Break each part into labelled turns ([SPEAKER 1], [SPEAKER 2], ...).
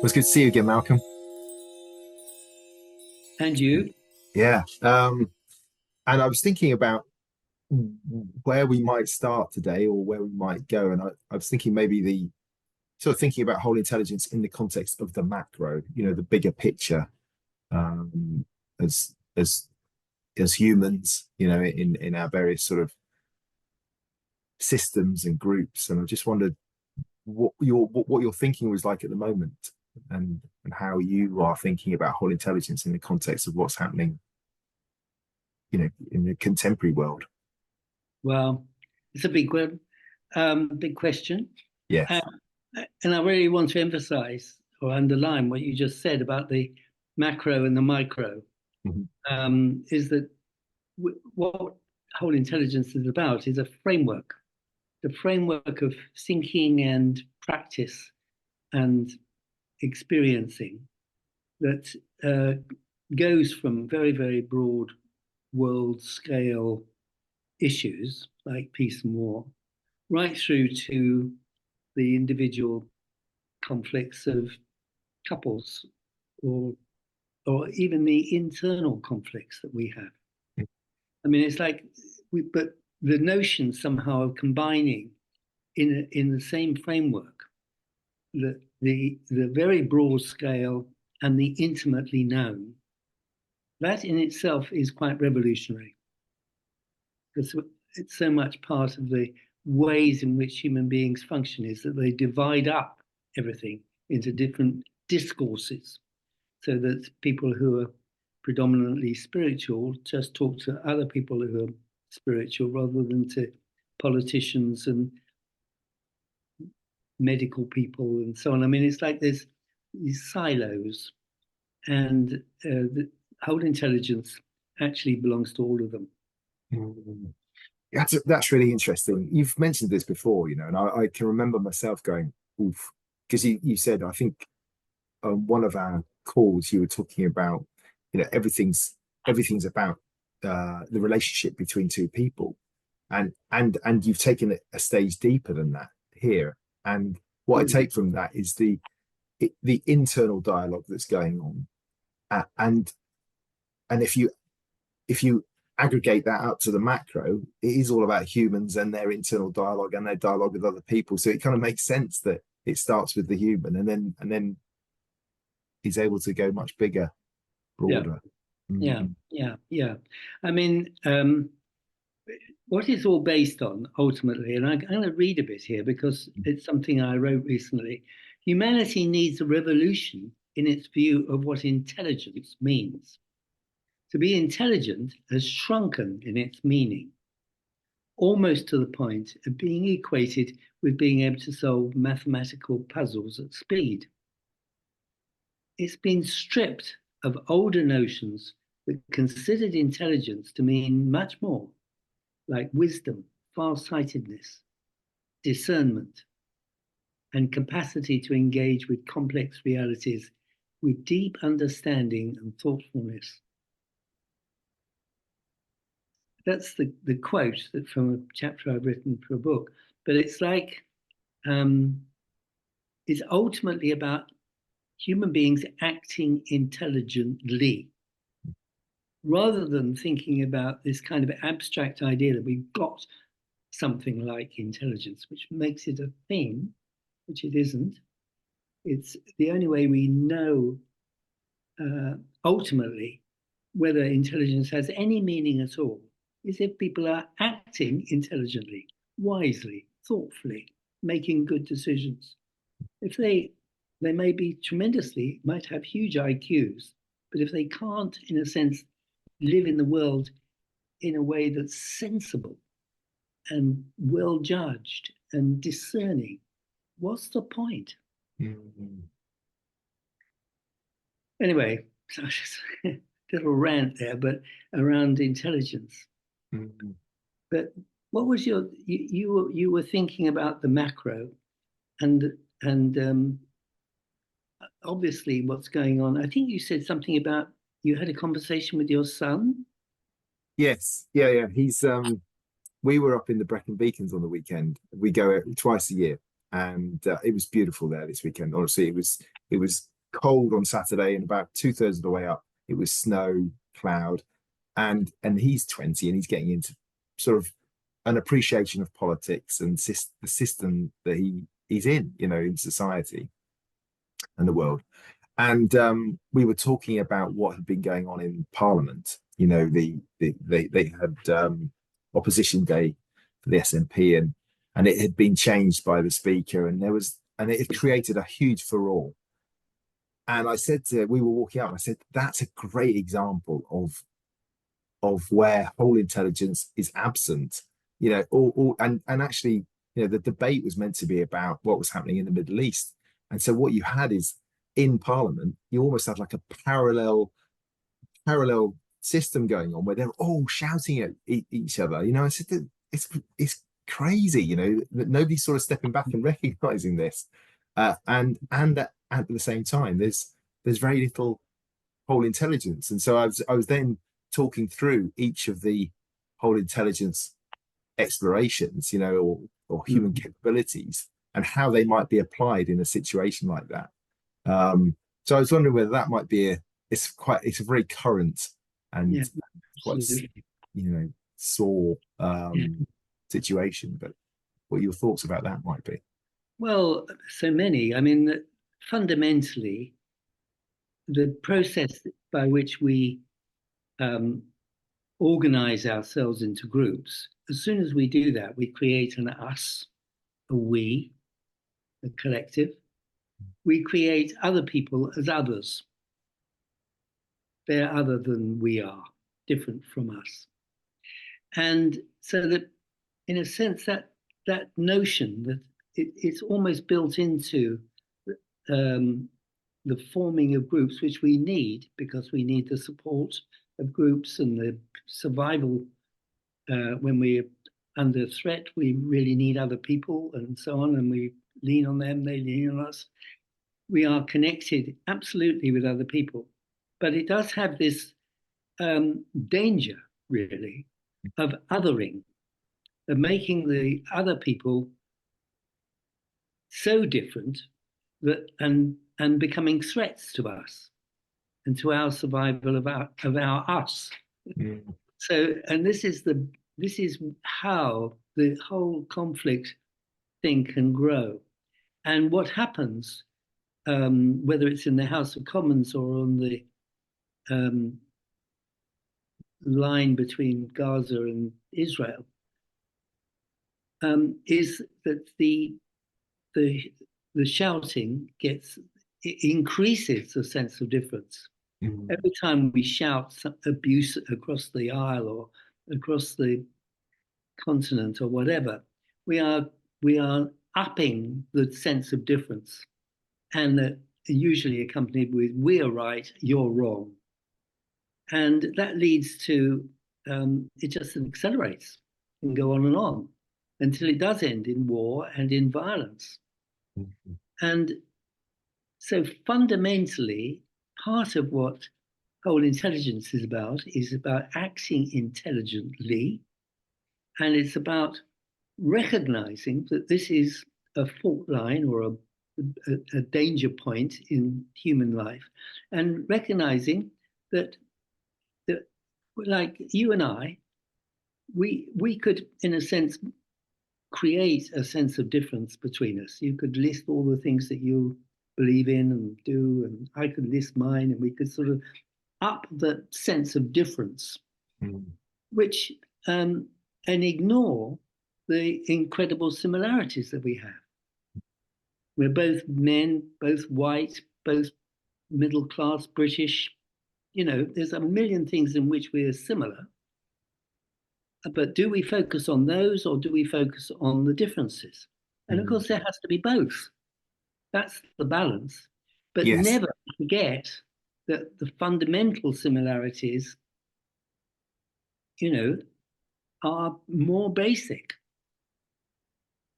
[SPEAKER 1] was good to see you again, Malcolm.
[SPEAKER 2] And you?
[SPEAKER 1] Yeah. And I was thinking about where we might start today or where we might go. And I was thinking maybe the sort of thinking about whole intelligence in the context of the macro, the bigger picture, um, as as as humans, in our various sort of systems and groups. And I just wondered what your thinking was like at the moment and how you are thinking about whole intelligence in the context of what's happening, in the contemporary world.
[SPEAKER 2] Well, it's a big one, big question. Uh,
[SPEAKER 1] Yes.
[SPEAKER 2] and I really want to emphasize or underline what you just said about the macro and the micro,
[SPEAKER 1] Mhm.
[SPEAKER 2] is that what whole intelligence is about is a framework, the framework of thinking and practice and experiencing that goes from very, very broad world scale issues like peace and war, right through to the individual conflicts of couples or or even the internal conflicts that we have. I mean, it's like but the notion somehow of combining in the same framework the very broad scale and the intimately known. That in itself is quite revolutionary because it's so much part of the ways in which human beings function is that they divide up everything into different discourses so that people who are predominantly spiritual just talk to other people who are spiritual rather than to politicians and medical people and so on. I mean, it's like there's these silos, and the whole intelligence actually belongs to all of them.
[SPEAKER 1] Mm. That's really interesting. You've mentioned this before, and I can remember myself going, oof, because you said, I think on one of our calls, you were talking about, everything's about the relationship between two people. And you've taken it a stage deeper than that here. And what I
[SPEAKER 2] Mm.
[SPEAKER 1] take from that is the internal dialogue that's going on. And if you aggregate that out to the macro, it is all about humans and their internal dialogue and their dialogue with other people. So it kind of makes sense that it starts with the human and then he's able to go much bigger,
[SPEAKER 2] Yeah,
[SPEAKER 1] broader.
[SPEAKER 2] yeah,
[SPEAKER 1] Mm.
[SPEAKER 2] yeah, yeah. I mean, what it's all based on ultimately, and I'm going to read a bit here because it's something I wrote recently. Humanity needs a revolution in its view of what intelligence means. To be intelligent has shrunken in its meaning, almost to the point of being equated with being able to solve mathematical puzzles at speed. It's been stripped of older notions that considered intelligence to mean much more, like wisdom, far-sightedness, discernment, and capacity to engage with complex realities with deep understanding and thoughtfulness. That's the quote that from a chapter I've written for a book. But it's like um, it's ultimately about human beings acting intelligently rather than thinking about this kind of abstract idea that we've got something like intelligence, which makes it a thing, which it isn't. It's the only way we know uh, ultimately whether intelligence has any meaning at all is if people are acting intelligently, wisely, thoughtfully, making good decisions. If they may be tremendously, might have huge IQs, but if they can't, in a sense, live in the world in a way that's sensible and well judged and discerning, what's the point?
[SPEAKER 1] Mm.
[SPEAKER 2] Anyway, so a little rant there, but around intelligence.
[SPEAKER 1] Mm.
[SPEAKER 2] But what was you were thinking about the macro and and obviously what's going on. I think you said something about you had a conversation with your son.
[SPEAKER 1] Yes, yeah. We were up in the Brecon Beacons on the weekend. We go twice a year, and it was beautiful there this weekend. Honestly, it was cold on Saturday, and about two-thirds of the way up, it was snow, cloud, and he's 20 and he's getting into sort of an appreciation of politics and the system that he's in, in society and the world. And we were talking about what had been going on in Parliament. They had opposition day for the SNP, and it had been changed by the speaker, and it had created a huge furore. And we were walking out, and I said, that's a great example of where whole intelligence is absent. And actually, the debate was meant to be about what was happening in the Middle East. And so what you had is, in Parliament, you almost have like a parallel system going on where they're all shouting at each other. I said that it's crazy, that nobody's sort of stepping back and recognizing this. And at the same time, there's very little whole intelligence. And so I was then talking through each of the whole intelligence explorations, or human capabilities, and how they might be applied in a situation like that. So I was wondering whether that might be it's a very current and quite, sore situation, but what your thoughts about that might be.
[SPEAKER 2] Well, so many. I mean, fundamentally, the process by which we organize ourselves into groups, as soon as we do that, we create an us, a we, a collective. We create other people as others. They're other than we are, different from us. And so that, in a sense, that notion that it's almost built into the forming of groups, which we need because we need the support of groups and the survival. When we're under threat, we really need other people and so on, and we lean on them, they lean on us. We are connected absolutely with other people, but it does have this danger, really, of othering, of making the other people so different that and becoming threats to us and to our survival of our us. Mm. So, and this is how the whole conflict thing can grow. And what happens, whether it's in the House of Commons or on the line between Gaza and Israel, is that the shouting increases the sense of difference. Mm-hmm. Every time we shout abuse across the aisle or across the continent or whatever, we are upping the sense of difference, and that usually accompanied with "we are right, you're wrong," and that leads to it just accelerates and go on until it does end in war and in violence. Mm-hmm. And so fundamentally, part of what whole intelligence is about acting intelligently, and it's about recognizing that this is a fault line or a danger point in human life, and recognizing that like you and I, we could, in a sense, create a sense of difference between us. You could list all the things that you believe in and do, and I could list mine, and we could sort of up the sense of difference, which and ignore the incredible similarities that we have. We're both men, both white, both middle class British. There's a million things in which we are similar. But do we focus on those, or do we focus on the differences? And of course, there has to be both. That's the balance. But yes, never forget that the fundamental similarities, are more basic.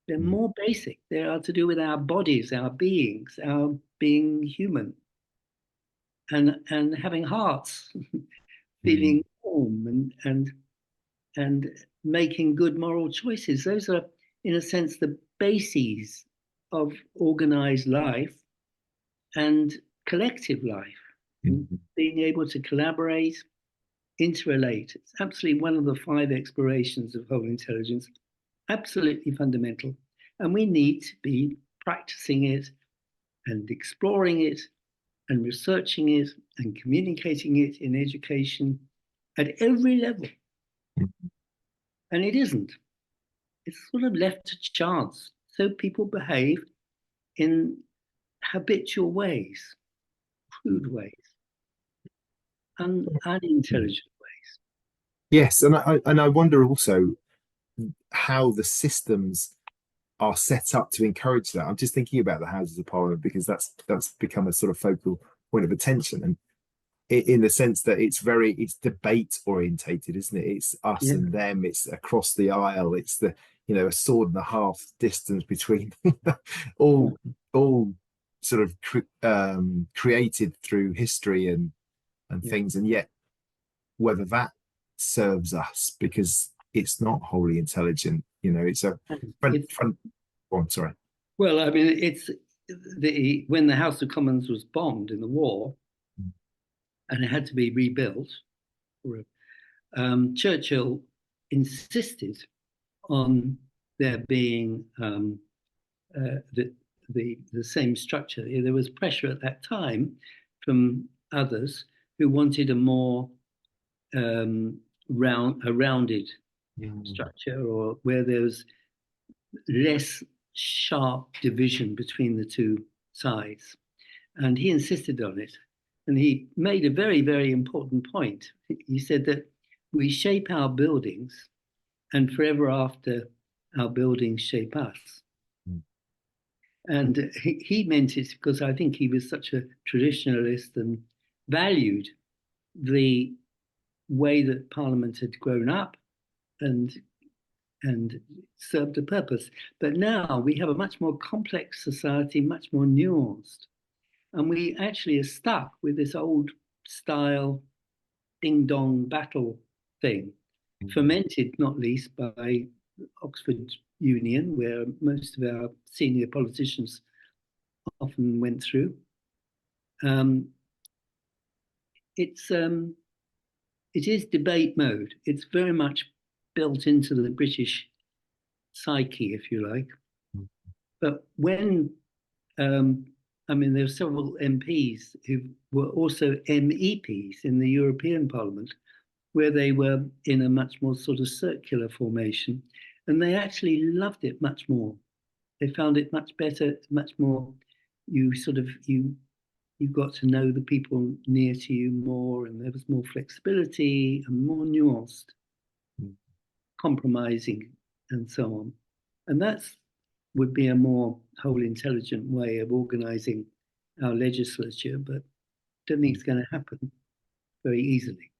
[SPEAKER 2] They're more basic. They are to do with our bodies, our beings, our being human, and having hearts, feeling warm, and making good moral choices. Those are, in a sense, the bases of organized life and collective life, and
[SPEAKER 1] Mhm.
[SPEAKER 2] being able to collaborate, interrelate. It's absolutely one of the five explorations of whole intelligence, absolutely fundamental. And we need to be practicing it and exploring it and researching it and communicating it in education at every level. And it isn't. It's sort of left to chance. So people behave in habitual ways, crude ways, unintelligent ways.
[SPEAKER 1] Yes, and I wonder also how the systems are set up to encourage that. I'm just thinking about the Houses of Parliament because that's become a sort of focal point of attention, and in the sense that it's debate orientated, isn't it? It's us
[SPEAKER 2] Yeah,
[SPEAKER 1] and them. It's across the aisle. It's the a sword and a half distance between
[SPEAKER 2] yeah,
[SPEAKER 1] all sort of created through history and
[SPEAKER 2] yeah.
[SPEAKER 1] things, and yet whether that serves us because it's not wholly intelligent. It's a
[SPEAKER 2] And
[SPEAKER 1] front
[SPEAKER 2] it's
[SPEAKER 1] front. Oh, I'm sorry.
[SPEAKER 2] well, I mean, it's the when the House of Commons was bombed in the war and it had to be rebuilt. Churchill insisted on there being the same structure. There was pressure at that time from others who wanted a more rounded
[SPEAKER 1] Mm.
[SPEAKER 2] structure, or where there was less sharp division between the two sides. And he insisted on it. And he made a very, very important point. He said that we shape our buildings, and forever after, our buildings shape us. And he meant it because I think he was such a traditionalist and valued the way that Parliament had grown up and and served a purpose. But now we have a much more complex society, much more nuanced, and we actually are stuck with this old style ding dong battle thing, fermented not least by Oxford Union, where most of our senior politicians often went through. Um, it is debate mode. It's very much built into the British psyche, if you like. But when I mean, there are several MPs who were also MEPs in the European Parliament, where they were in a much more sort of circular formation, and they actually loved it much more. They found it much better, much more. You sort of you got to know the people near to you more, and there was more flexibility and more nuanced compromising and so on. And that's would be a more whole intelligent way of organizing our legislature, but I don't think it's going to happen very easily.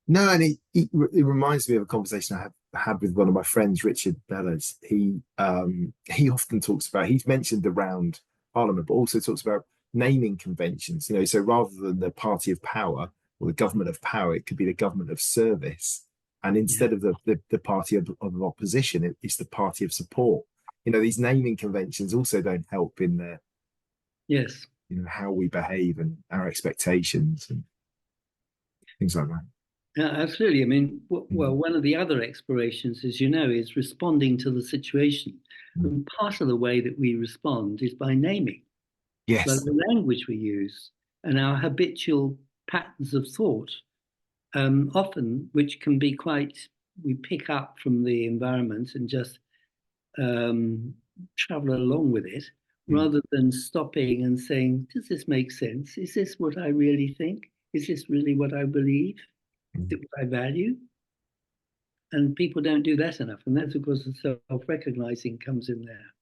[SPEAKER 1] No, and it reminds me of a conversation I had with one of my friends, Richard Bellas. He often talks about he's mentioned the round parliament, but also talks about naming conventions. So rather than the party of power or the government of power, it could be the government of service. And
[SPEAKER 2] Yeah.
[SPEAKER 1] instead of the party of opposition, it's the party of support. These naming conventions also don't help in the
[SPEAKER 2] Yes.
[SPEAKER 1] how we behave and our expectations and things like that.
[SPEAKER 2] Yeah, absolutely. I mean, well,
[SPEAKER 1] Mm.
[SPEAKER 2] one of the other explorations, as you know, is responding to the situation.
[SPEAKER 1] Mm.
[SPEAKER 2] And part of the way that we respond is by naming, by
[SPEAKER 1] Yes.
[SPEAKER 2] the language we use and our habitual patterns of thought, often, which can be quite, we pick up from the environment and just um, travel along with it,
[SPEAKER 1] Mm.
[SPEAKER 2] rather than stopping and saying, does this make sense? Is this what I really think? Is this really what I believe? Is
[SPEAKER 1] Mm.
[SPEAKER 2] it what I value? And people don't do that enough. And that's because the self-recognizing comes in there.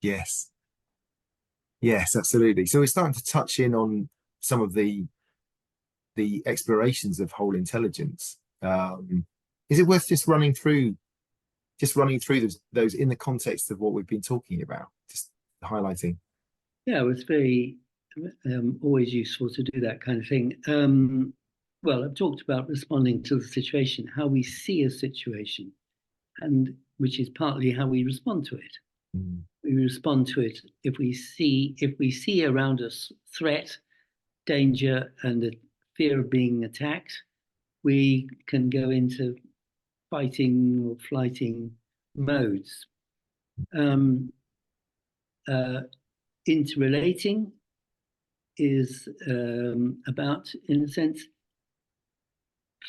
[SPEAKER 1] Yes. Yes, absolutely. So we're starting to touch in on some of the explorations of whole intelligence. Is it worth just running through those in the context of what we've been talking about? Just highlighting.
[SPEAKER 2] Yeah, it's very always useful to do that kind of thing. Well, I've talked about responding to the situation, how we see a situation, and which is partly how we respond to it.
[SPEAKER 1] Mm.
[SPEAKER 2] We respond to it if we see around us threat, danger and the fear of being attacked, we can go into fighting or flighting modes. Um, uh, Interrelating is about, in a sense,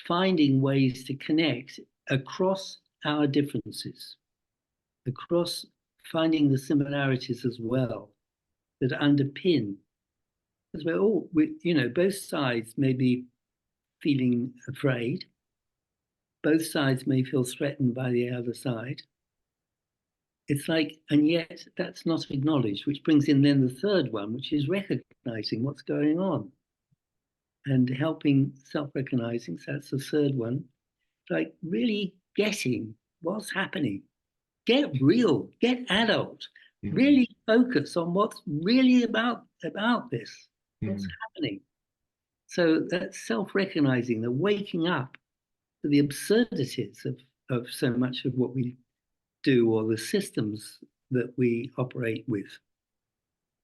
[SPEAKER 2] finding ways to connect across our differences, across finding the similarities as well that underpin, because both sides may be feeling afraid, both sides may feel threatened by the other side. It's like, and yet that's not acknowledged, which brings in then the third one, which is recognizing what's going on and helping self-recognizing. So that's the third one. Like really getting what's happening. Get real, get adult, really focus on what's really about this, what's happening. So that's self-recognizing, the waking up to the absurdities of so much of what we do or the systems that we operate with.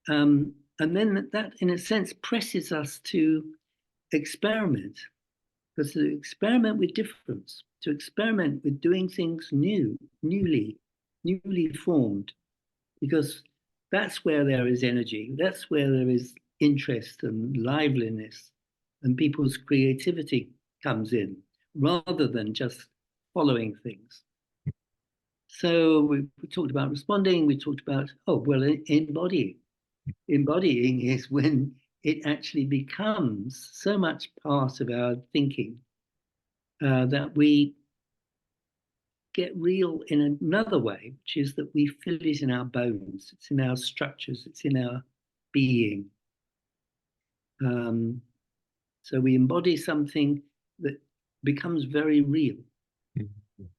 [SPEAKER 2] And then that, in a sense, presses us to experiment, but to experiment with difference, to experiment with doing things newly formed, because that's where there is energy, that's where there is interest and liveliness, and people's creativity comes in, rather than just following things. So we talked about responding, we talked about, embodying. Embodying is when it actually becomes so much part of our thinking that we get real in another way, which is that we feel it in our bones, it's in our structures, it's in our being. So we embody something that becomes very real.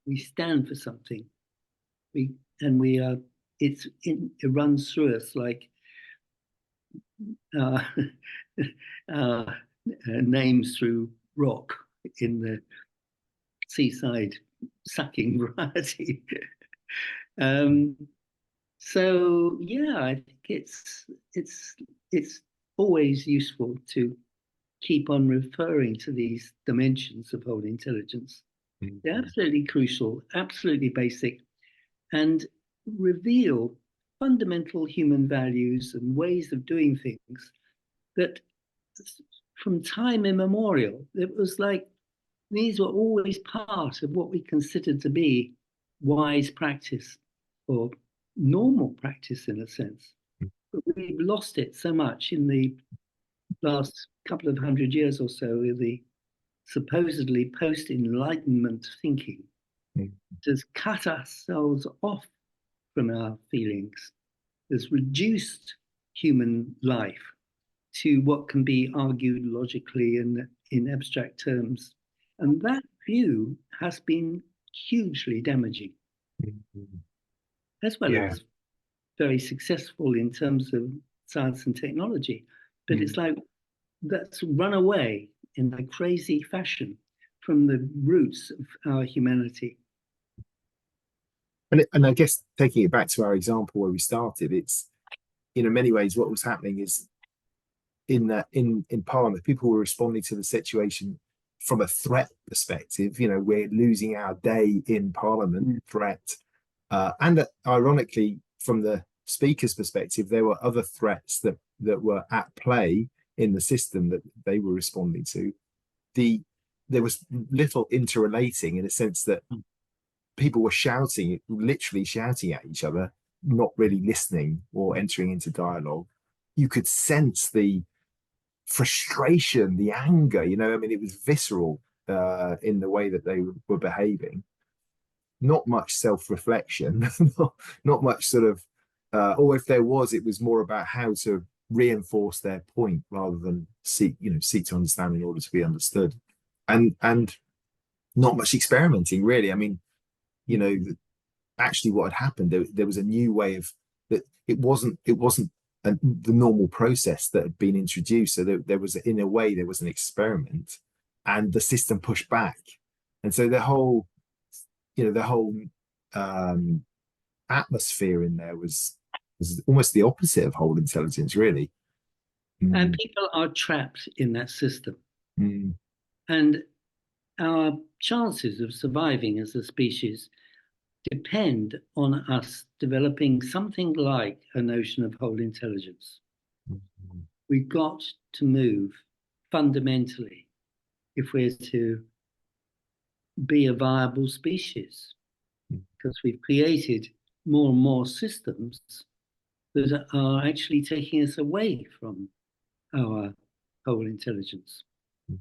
[SPEAKER 2] We stand for something. It runs through us like uh, names through rock in the seaside sucking variety. So yeah, I think it's always useful to keep on referring to these dimensions of whole intelligence. They're absolutely crucial, absolutely basic, and reveal fundamental human values and ways of doing things that from time immemorial, it was like these were always part of what we considered to be wise practice or normal practice in a sense. But we've lost it so much in the last couple of hundred years or so with the supposedly post-enlightenment thinking. Has cut ourselves off from our feelings, has reduced human life to what can be argued logically and in abstract terms. And that view has been hugely damaging, as well as very successful in terms of science and technology. But it's like that's run away in a crazy fashion from the roots of our humanity.
[SPEAKER 1] And I guess taking it back to our example where we started, it's in many ways what was happening is in Parliament, people were responding to the situation from a threat perspective. We're losing our day in Parliament threat, and ironically, from the speaker's perspective, there were other threats that were at play in the system that they were responding to. There was little interrelating in a sense that people were shouting, literally shouting at each other, not really listening or entering into dialogue. You could sense the frustration, the anger, it was visceral in the way that they were behaving. Not much self-reflection, not much sort of, or if there was, it was more about how to reinforce their point rather than seek to understand in order to be understood. And not much experimenting, really. Actually what had happened, there was a new way of that. It wasn't the normal process that had been introduced. So there was, in a way, there was an experiment, and the system pushed back. And so the whole atmosphere in there was almost the opposite of whole intelligence, really.
[SPEAKER 2] And
[SPEAKER 1] mm,
[SPEAKER 2] people are trapped in that system.
[SPEAKER 1] mm,
[SPEAKER 2] And our chances of surviving as a species depend on us developing something like a notion of whole intelligence.
[SPEAKER 1] mm,
[SPEAKER 2] We've got to move fundamentally if we're to be a viable species,
[SPEAKER 1] mm.
[SPEAKER 2] because we've created more and more systems that are actually taking us away from our whole intelligence. I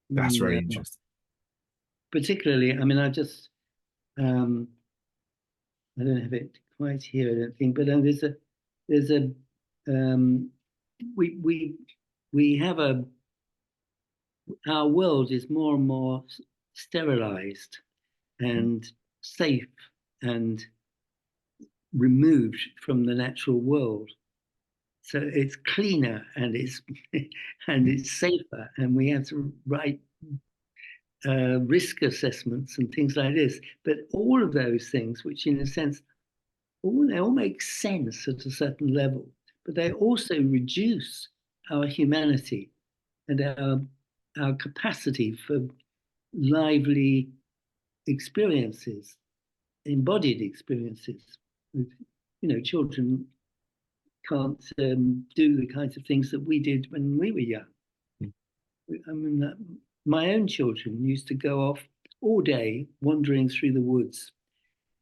[SPEAKER 1] That's
[SPEAKER 2] mean,
[SPEAKER 1] very interesting.
[SPEAKER 2] particularly, I mean, um, I don't have it quite here, I don't think, but there's a, um, we, we, we have our world is more and more sterilized
[SPEAKER 1] Mm,
[SPEAKER 2] and safe and removed from the natural world. So it's cleaner and it's and
[SPEAKER 1] mm.
[SPEAKER 2] it's safer, and we have to write risk assessments and things like this. But all of those things, which in a sense, they all make sense at a certain level, but they also reduce our humanity and our capacity for lively experiences, embodied experiences. Children can't do the kinds of things that we did when we were young. I mean, my own children used to go off all day wandering through the woods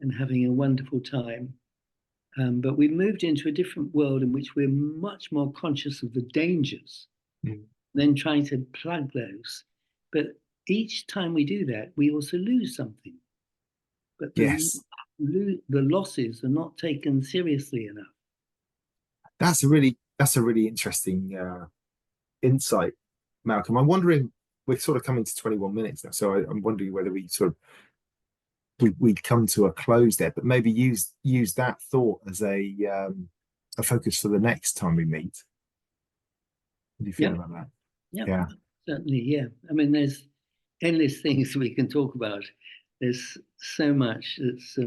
[SPEAKER 2] and having a wonderful time. But we've moved into a different world in which we're much more conscious of the dangers,
[SPEAKER 1] Mm.
[SPEAKER 2] then trying to plug those. But each time we do that, we also lose something. But
[SPEAKER 1] Yes,
[SPEAKER 2] the losses are not taken seriously enough.
[SPEAKER 1] that's a really interesting insight, Malcolm. I'm wondering, we're sort of coming to 21 minutes now, so I'm wondering whether we'd come to a close there, but maybe use that thought as a focus for the next time we meet. What do you feel
[SPEAKER 2] Yeah,
[SPEAKER 1] about that?
[SPEAKER 2] yeah,
[SPEAKER 1] Yeah.
[SPEAKER 2] certainly. Yeah. I mean, there's endless things we can talk about. There's so much that's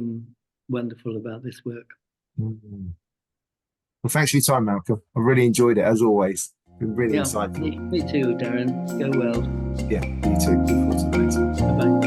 [SPEAKER 2] wonderful about this work.
[SPEAKER 1] Mm. Well, thanks for your time, Malcolm. I really enjoyed it as always. It's been really
[SPEAKER 2] Yeah,
[SPEAKER 1] insightful.
[SPEAKER 2] me too, Darren. Go well.
[SPEAKER 1] Yeah, you too. Look forward to the next one.
[SPEAKER 2] Bye bye.